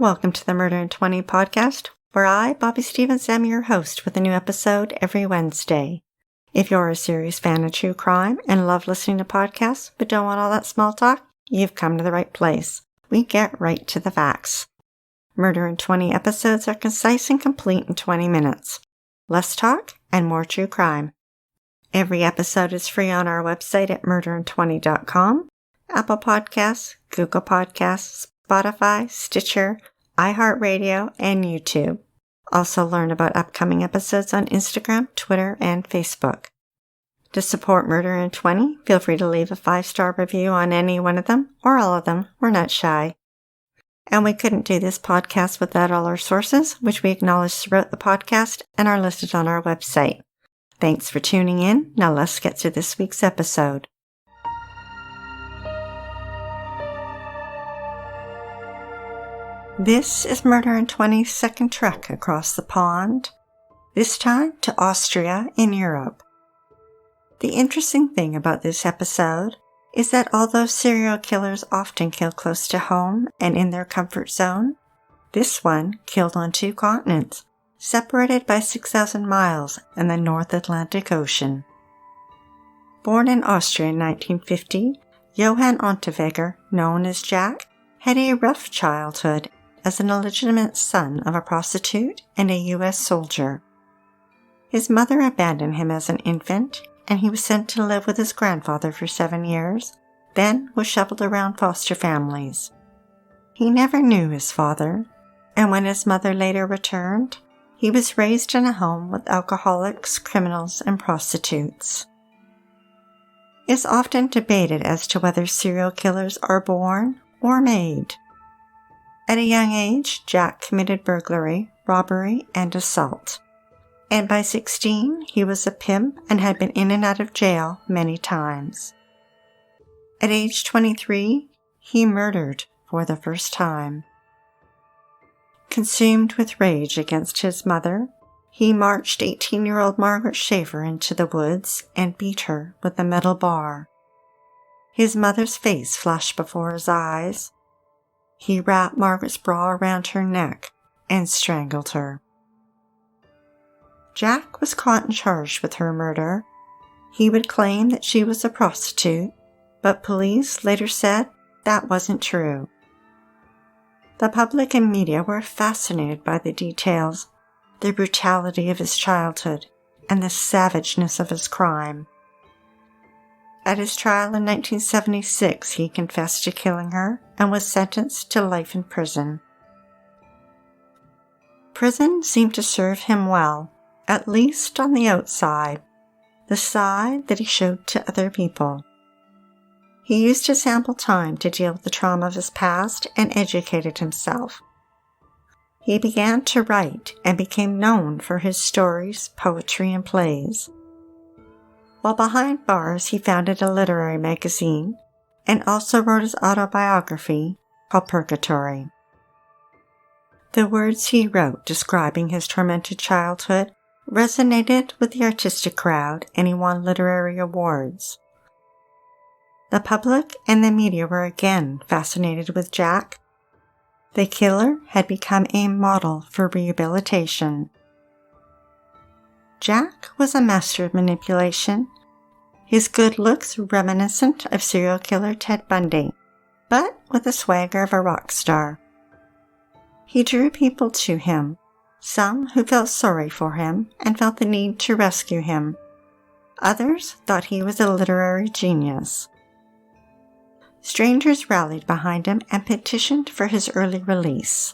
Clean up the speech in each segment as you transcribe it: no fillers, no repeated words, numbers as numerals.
Welcome to the Murder in 20 podcast, where I, Bobby Stevens, am your host with a new episode every Wednesday. If you're a serious fan of true crime and love listening to podcasts but don't want all that small talk, you've come to the right place. We get right to the facts. Murder in 20 episodes are concise and complete in 20 minutes. Less talk and more true crime. Every episode is free on our website at murderin20.com, Apple Podcasts, Google Podcasts, Spotify, Stitcher, iHeartRadio, and YouTube. Also learn about upcoming episodes on Instagram, Twitter, and Facebook. To support Murder in 20, feel free to leave a 5-star review on any one of them, or all of them. We're not shy. And we couldn't do this podcast without all our sources, which we acknowledge throughout the podcast and are listed on our website. Thanks for tuning in. Now let's get to this week's episode. This is Murder in 20's second trek across the pond, this time to Austria in Europe. The interesting thing about this episode is that although serial killers often kill close to home and in their comfort zone, this one killed on 2 continents, separated by 6,000 miles in the North Atlantic Ocean. Born in Austria in 1950, Johann Unterweger, known as Jack, had a rough childhood as an illegitimate son of a prostitute and a U.S. soldier. His mother abandoned him as an infant, and he was sent to live with his grandfather for 7 years, then was shuffled around foster families. He never knew his father, and when his mother later returned, he was raised in a home with alcoholics, criminals, and prostitutes. It's often debated as to whether serial killers are born or made. At a young age, Jack committed burglary, robbery, and assault. And by 16, he was a pimp and had been in and out of jail many times. At age 23, he murdered for the first time. Consumed with rage against his mother, he marched 18-year-old Margaret Schaefer into the woods and beat her with a metal bar. His mother's face flashed before his eyes. He wrapped Margaret's bra around her neck and strangled her. Jack was caught and charged with her murder. He would claim that she was a prostitute, but police later said that wasn't true. The public and media were fascinated by the details, the brutality of his childhood, and the savageness of his crime. At his trial in 1976, he confessed to killing her and was sentenced to life in prison. Prison seemed to serve him well, at least on the outside, the side that he showed to other people. He used his ample time to deal with the trauma of his past and educated himself. He began to write and became known for his stories, poetry, and plays. While behind bars, he founded a literary magazine and also wrote his autobiography called Purgatory. The words he wrote describing his tormented childhood resonated with the artistic crowd, and he won literary awards. The public and the media were again fascinated with Jack. The killer had become a model for rehabilitation. Jack was a master of manipulation, his good looks reminiscent of serial killer Ted Bundy, but with the swagger of a rock star. He drew people to him, some who felt sorry for him and felt the need to rescue him. Others thought he was a literary genius. Strangers rallied behind him and petitioned for his early release.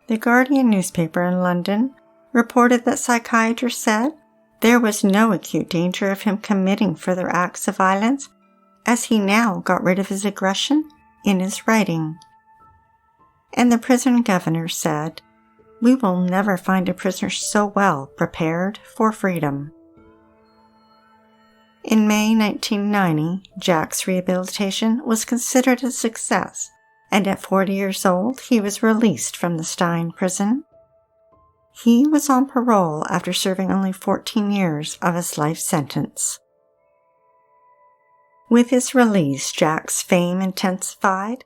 The Guardian newspaper in London reported that psychiatrists said there was no acute danger of him committing further acts of violence, as he now got rid of his aggression in his writing. And the prison governor said, "We will never find a prisoner so well prepared for freedom." In May 1990, Jack's rehabilitation was considered a success, and at 40 years old, he was released from the Stein prison. He was on parole after serving only 14 years of his life sentence. With his release, Jack's fame intensified.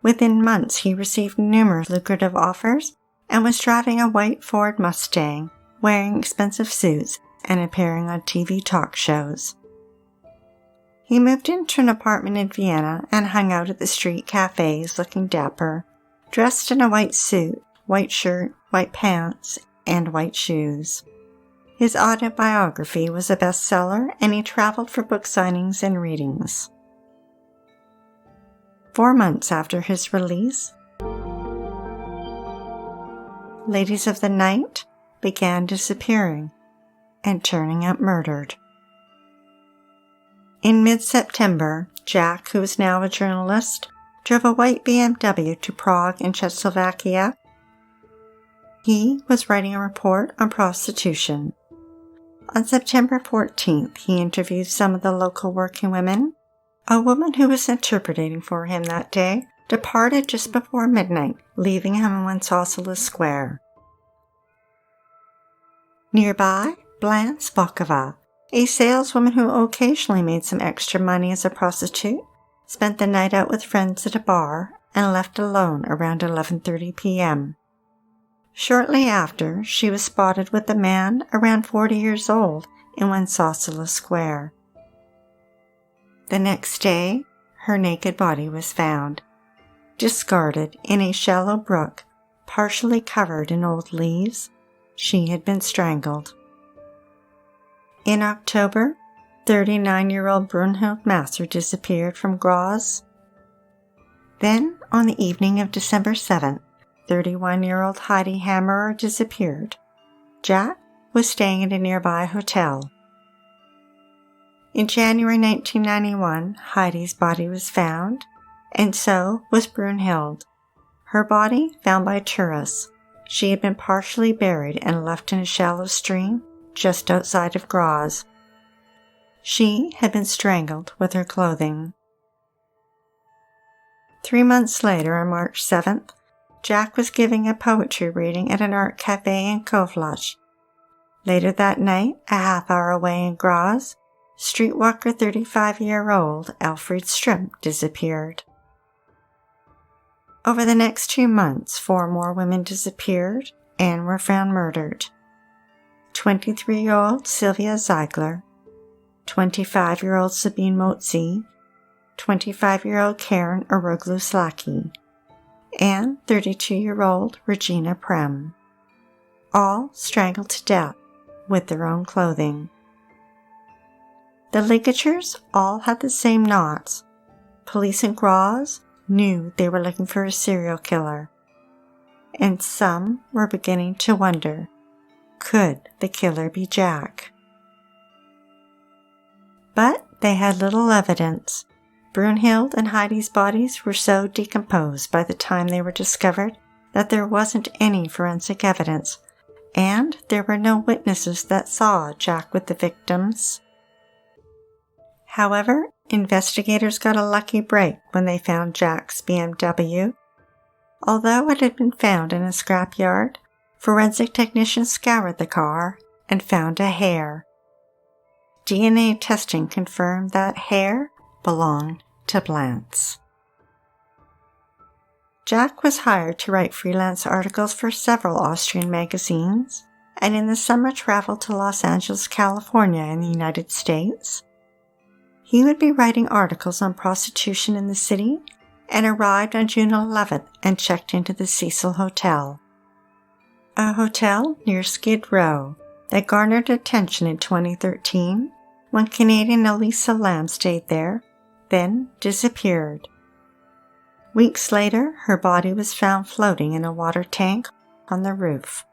Within months, he received numerous lucrative offers and was driving a white Ford Mustang, wearing expensive suits, and appearing on TV talk shows. He moved into an apartment in Vienna and hung out at the street cafes looking dapper, dressed in a white suit, white shirt, white pants, and white shoes. His autobiography was a bestseller, and he traveled for book signings and readings. 4 months after his release, ladies of the night began disappearing and turning up murdered. In mid-September, Jack, who was now a journalist, drove a white BMW to Prague in Czechoslovakia. He was writing a report on prostitution. On September 14th, he interviewed some of the local working women. A woman who was interpreting for him that day departed just before midnight, leaving him in Wenceslas Square. Nearby, Blanche Bokova, a saleswoman who occasionally made some extra money as a prostitute, spent the night out with friends at a bar and left alone around 11:30 p.m. Shortly after, she was spotted with a man around 40 years old in Wenceslas Square. The next day, her naked body was found, discarded in a shallow brook, partially covered in old leaves. She had been strangled. In October, 39-year-old Brunhild Masser disappeared from Graz. Then, on the evening of December 7th, 31-year-old Heidi Hammerer disappeared. Jack was staying at a nearby hotel. In January 1991, Heidi's body was found, and so was Brunhild. Her body found by tourists. She had been partially buried and left in a shallow stream just outside of Graz. She had been strangled with her clothing. 3 months later, on March 7th, Jack was giving a poetry reading at an art cafe in Kovlach. Later that night, a half-hour away in Graz, streetwalker 35-year-old Alfred Strimp disappeared. Over the next 2 months, 4 more women disappeared and were found murdered. 23-year-old Sylvia Ziegler, 25-year-old Sabine Motzi, 25-year-old Karen Oroglu-Slaki, and 32-year-old Regina Prem, all strangled to death with their own clothing. The ligatures all had the same knots. Police in Graz knew they were looking for a serial killer, and some were beginning to wonder, could the killer be Jack? But they had little evidence. Brunhild and Heidi's bodies were so decomposed by the time they were discovered that there wasn't any forensic evidence, and there were no witnesses that saw Jack with the victims. However, investigators got a lucky break when they found Jack's BMW. Although it had been found in a scrapyard, forensic technicians scoured the car and found a hair. DNA testing confirmed that hair belonged to Blanche. Jack was hired to write freelance articles for several Austrian magazines, and in the summer traveled to Los Angeles, California in the United States. He would be writing articles on prostitution in the city and arrived on June 11th and checked into the Cecil Hotel, a hotel near Skid Row that garnered attention in 2013 when Canadian Elisa Lam stayed there, then disappeared. Weeks later, her body was found floating in a water tank on the roof.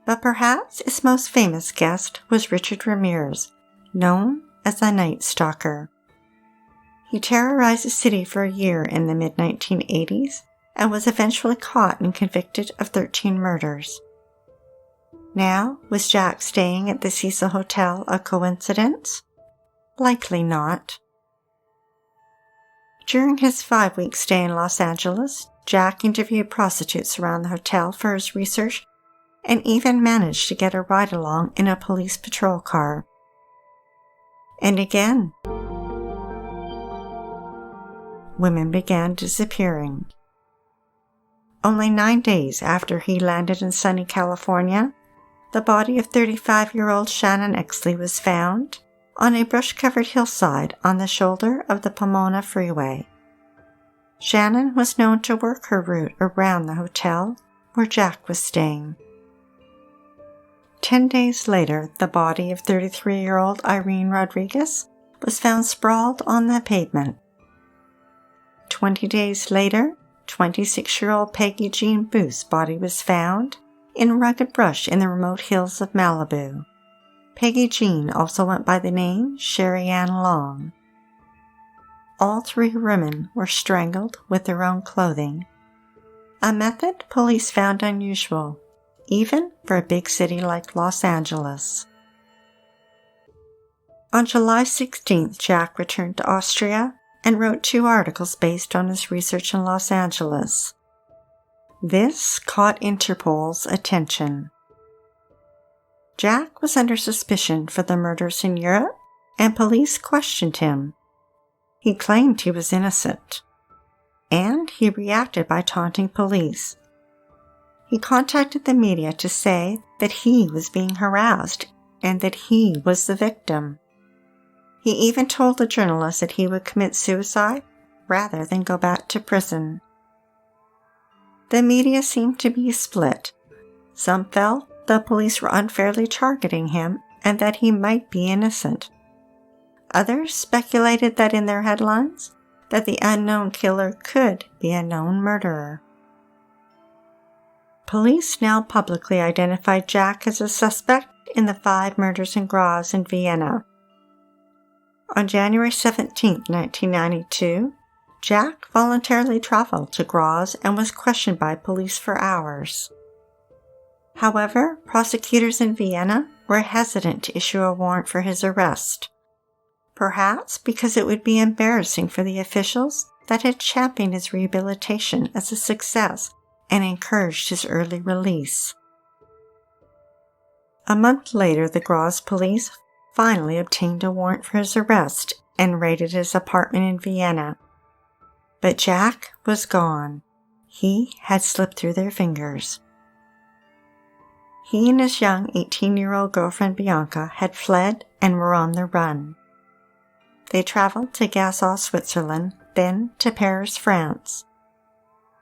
But perhaps its most famous guest was Richard Ramirez, known as the Night Stalker. He terrorized the city for a year in the mid-1980s and was eventually caught and convicted of 13 murders. Now, was Jack staying at the Cecil Hotel a coincidence? Likely not. During his 5-week stay in Los Angeles, Jack interviewed prostitutes around the hotel for his research and even managed to get a ride-along in a police patrol car. And again, women began disappearing. Only 9 days after he landed in sunny California, the body of 35-year-old Shannon Exley was found on a brush-covered hillside on the shoulder of the Pomona Freeway. Shannon was known to work her route around the hotel where Jack was staying. 10 days later, the body of 33-year-old Irene Rodriguez was found sprawled on the pavement. 20 days later, 26-year-old Peggy Jean Booth's body was found in rugged brush in the remote hills of Malibu. Peggy Jean also went by the name Sherry Ann Long. All 3 women were strangled with their own clothing, a method police found unusual, even for a big city like Los Angeles. On July 16th, Jack returned to Austria and wrote 2 articles based on his research in Los Angeles. This caught Interpol's attention. Jack was under suspicion for the murders in Europe, and police questioned him. He claimed he was innocent, and he reacted by taunting police. He contacted the media to say that he was being harassed and that he was the victim. He even told the journalist that he would commit suicide rather than go back to prison. The media seemed to be split. Some felt the police were unfairly targeting him and that he might be innocent. Others speculated that in their headlines, that the unknown killer could be a known murderer. Police now publicly identified Jack as a suspect in the 5 murders in Graz in Vienna. On January 17, 1992, Jack voluntarily traveled to Graz and was questioned by police for hours. However, prosecutors in Vienna were hesitant to issue a warrant for his arrest, perhaps because it would be embarrassing for the officials that had championed his rehabilitation as a success and encouraged his early release. A month later, the Graz police finally obtained a warrant for his arrest and raided his apartment in Vienna. But Jack was gone. He had slipped through their fingers. He and his young 18-year-old girlfriend Bianca had fled and were on the run. They traveled to Gassau, Switzerland, then to Paris, France.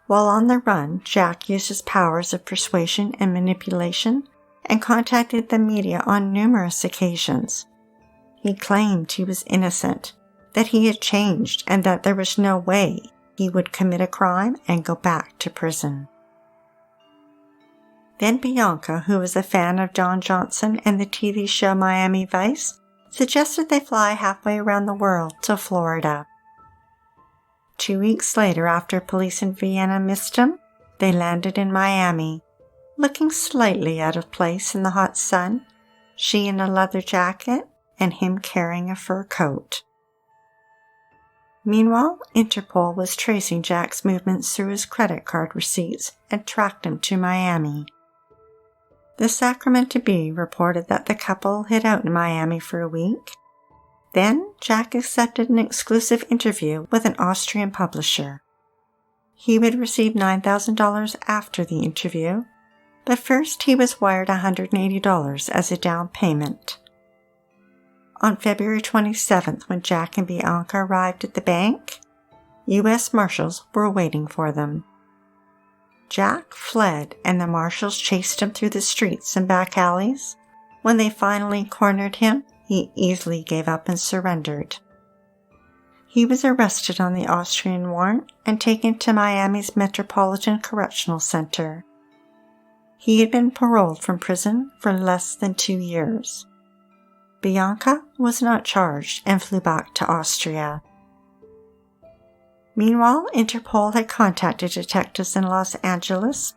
While on the run, Jack used his powers of persuasion and manipulation and contacted the media on numerous occasions. He claimed he was innocent, that he had changed, and that there was no way he would commit a crime and go back to prison. Then Bianca, who was a fan of Don Johnson and the TV show Miami Vice, suggested they fly halfway around the world to Florida. 2 weeks later, after police in Vienna missed him, they landed in Miami, looking slightly out of place in the hot sun, she in a leather jacket and him carrying a fur coat. Meanwhile, Interpol was tracing Jack's movements through his credit card receipts and tracked him to Miami. The Sacramento Bee reported that the couple hid out in Miami for a week. Then, Jack accepted an exclusive interview with an Austrian publisher. He would receive $9,000 after the interview, but first he was wired $180 as a down payment. On February 27th, when Jack and Bianca arrived at the bank, U.S. Marshals were waiting for them. Jack fled, and the Marshals chased him through the streets and back alleys. When they finally cornered him, he easily gave up and surrendered. He was arrested on the Austrian warrant and taken to Miami's Metropolitan Correctional Center. He had been paroled from prison for less than 2 years. Bianca was not charged and flew back to Austria. Meanwhile, Interpol had contacted detectives in Los Angeles.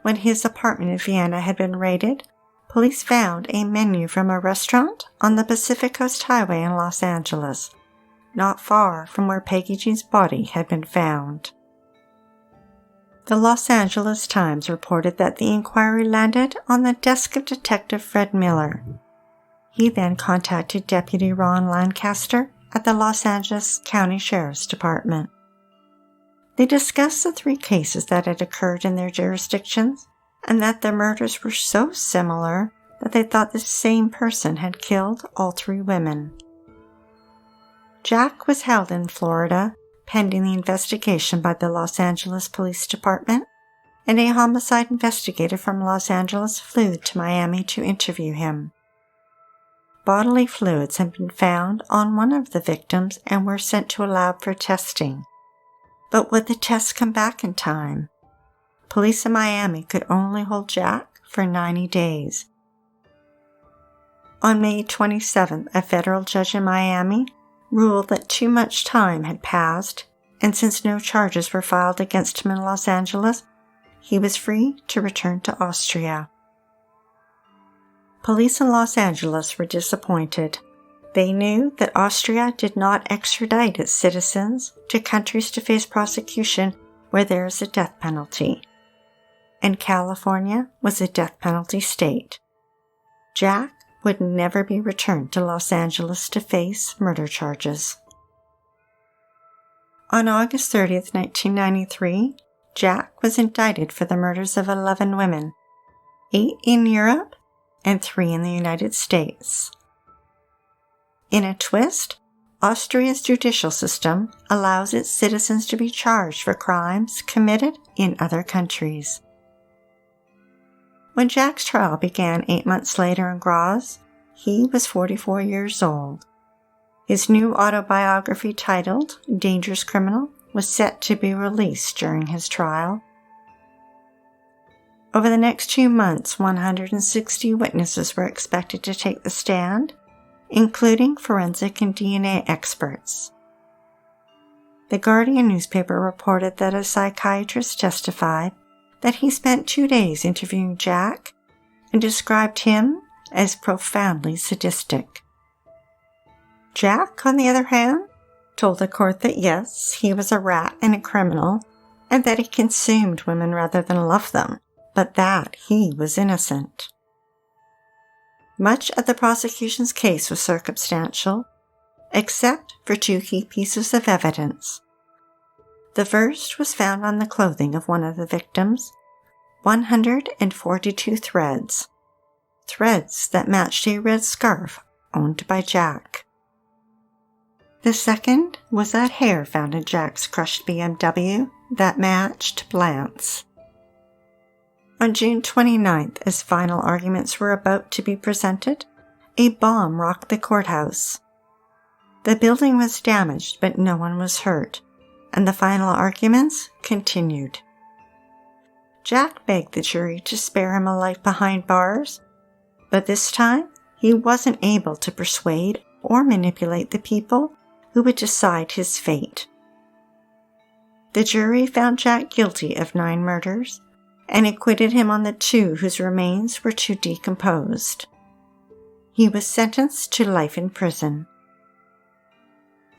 When his apartment in Vienna had been raided, police found a menu from a restaurant on the Pacific Coast Highway in Los Angeles, not far from where Peggy Jean's body had been found. The Los Angeles Times reported that the inquiry landed on the desk of Detective Fred Miller. He then contacted Deputy Ron Lancaster at the Los Angeles County Sheriff's Department. They discussed the 3 cases that had occurred in their jurisdictions and that their murders were so similar that they thought the same person had killed all 3 women. Jack was held in Florida pending the investigation by the Los Angeles Police Department, and a homicide investigator from Los Angeles flew to Miami to interview him. Bodily fluids had been found on one of the victims and were sent to a lab for testing. But would the tests come back in time? Police in Miami could only hold Jack for 90 days. On May 27th, a federal judge in Miami ruled that too much time had passed, and since no charges were filed against him in Los Angeles, he was free to return to Austria. Police in Los Angeles were disappointed. They knew that Austria did not extradite its citizens to countries to face prosecution where there is a death penalty, and California was a death penalty state. Jack would never be returned to Los Angeles to face murder charges. On August 30th, 1993, Jack was indicted for the murders of 11 women, 8 in Europe and 3 in the United States. In a twist, Austria's judicial system allows its citizens to be charged for crimes committed in other countries. When Jack's trial began 8 months later in Graz, he was 44 years old. His new autobiography titled Dangerous Criminal was set to be released during his trial. Over the next 2 months, 160 witnesses were expected to take the stand, including forensic and DNA experts. The Guardian newspaper reported that a psychiatrist testified that he spent 2 days interviewing Jack and described him as profoundly sadistic. Jack, on the other hand, told the court that yes, he was a rat and a criminal, and that he consumed women rather than loved them, but that he was innocent. Much of the prosecution's case was circumstantial, except for 2 key pieces of evidence. The first was found on the clothing of one of the victims, 142 threads that matched a red scarf owned by Jack. The second was that hair found in Jack's crushed BMW that matched Blanche's. On June 29th, as final arguments were about to be presented, a bomb rocked the courthouse. The building was damaged, but no one was hurt, and the final arguments continued. Jack begged the jury to spare him a life behind bars, but this time he wasn't able to persuade or manipulate the people who would decide his fate. The jury found Jack guilty of 9 murders and acquitted him on the 2 whose remains were too decomposed. He was sentenced to life in prison.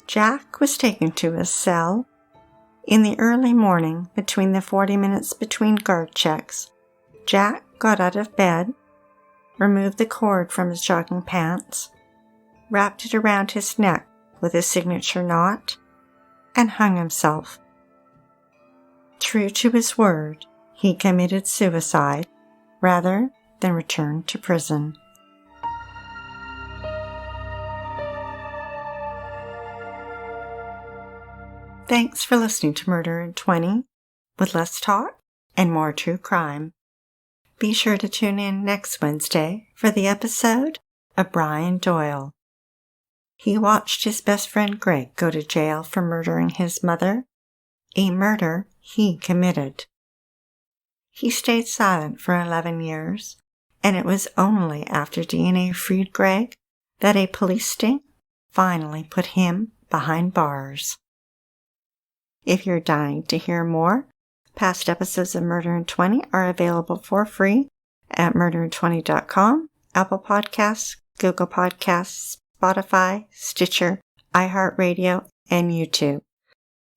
Jack was taken to his cell. In the early morning, between the 40 minutes between guard checks, Jack got out of bed, removed the cord from his jogging pants, wrapped it around his neck with a signature knot, and hung himself. True to his word, he committed suicide rather than return to prison. Thanks for listening to Murder in 20, with less talk and more true crime. Be sure to tune in next Wednesday for the episode of Brian Doyle. He watched his best friend Greg go to jail for murdering his mother, a murder he committed. He stayed silent for 11 years, and it was only after DNA freed Greg that a police sting finally put him behind bars. If you're dying to hear more, past episodes of Murder in 20 are available for free at murderin20.com, Apple Podcasts, Google Podcasts, Spotify, Stitcher, iHeartRadio, and YouTube.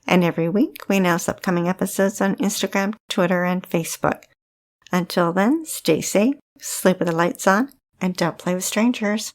And every week we announce upcoming episodes on Instagram, Twitter, and Facebook. Until then, stay safe, sleep with the lights on, and don't play with strangers.